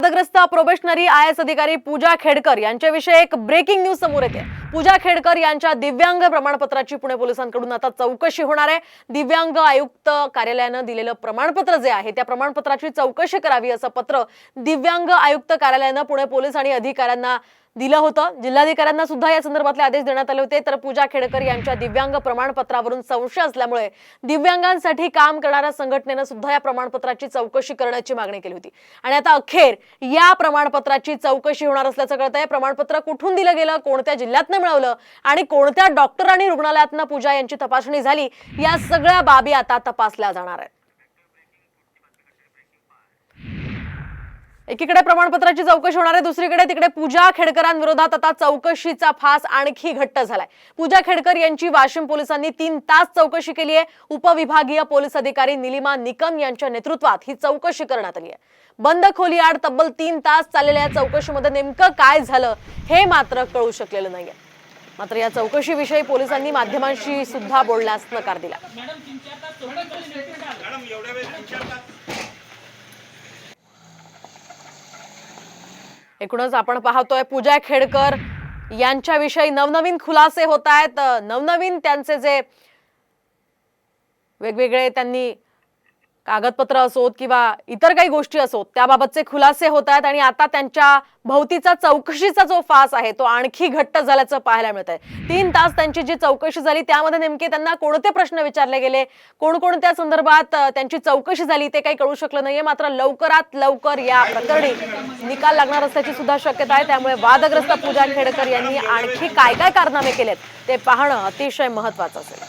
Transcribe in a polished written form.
वादग्रस्त probationary IAS अधिकारी पूजा खेडकर यांच्याविषयी एक ब्रेकिंग न्यूज समोर येते। पूजा खेडकर यांच्या दिव्यांग प्रमाणपत्राची पुणे पोलिसांकडून आता चौकशी होणार आहे। दिव्यांग आयुक्त कार्यालयाने दिलेलं प्रमाणपत्र जे आहे त्या प्रमाणपत्राची चौकशी करावी असं पत्र दिव्यांग आयुक्त कार्यालयाने पुणे पोलीस आणि अधिकाऱ्यांना दिलं होतं। जिल्हाधिकाऱ्यांना सुद्धा या संदर्भातले आदेश देण्यात आले होते। तर पूजा खेडकर यांच्या दिव्यांग प्रमाणपत्रावरून संशय असल्यामुळे दिव्यांगांसाठी काम करणाऱ्या संघटनेने सुद्धा या प्रमाणपत्राची चौकशी करण्याची मागणी केली होती आणि आता अखेर या प्रमाणपत्राची चौकशी होणार असल्याचं कळतंय। प्रमाणपत्र कुठून दिलं गेलं, कोणत्या जिल्ह्यातनं मिळवलं आणि कोणत्या डॉक्टर आणि रुग्णालयातनं पूजा यांची तपासणी झाली, या सगळ्या बाबी आता तपासल्या जाणार आहेत। एकीकडे प्रमाणपत्राची चौकशी होणार आहे, दुसरीकडे तिकडे पूजा खेडकरांविरोधात आता चौकशीचा फास आणखी घट्ट झालाय। पूजा खेडकर यांची वाशिम पोलिसांनी 3 तास चौकशी केली आहे। उपविभागीय पोलीस अधिकारी निलिमा निकम यांच्या नेतृत्वात ही चौकशी करण्यात आली आहे। बंद खोलीआड तब्बल 3 तास चाललेल्या या चौकशीमध्ये नेमकं काय झालं हे मात्र कळू शकलेलं नाहीये। मात्र या चौकशीविषयी पोलिसांनी माध्यमांशी सुद्धा बोलण्यास नकार दिला। एकूणच आपण पाहतोय पूजा खेडकर यांच्याविषयी नवनवीन खुलासे होत आहेत। नवनवीन त्यांचे जे वेगवेगळे त्यांनी कागदपत्र असोत किंवा इतर काही गोष्टी असोत त्याबाबतचे खुलासे होत आहेत आणि आता त्यांच्या भोवतीचा चौकशीचा जो फास आहे तो आणखी घट्ट झाल्याचं पाहायला मिळतंय। 3 तास त्यांची जी चौकशी झाली त्यामध्ये नेमके त्यांना कोणते प्रश्न विचारले गेले, कोणकोणत्या संदर्भात त्यांची चौकशी झाली ते काही कळू शकलं नाहीये। मात्र लवकरात लवकर या प्रकरणी निकाल लागणार असल्याची सुद्धा शक्यता आहे। त्यामुळे वादग्रस्त पूजा खेडकर यांनी आणखी काय काय कारनामे केलेत ते पाहणं अतिशय महत्त्वाचं असेल।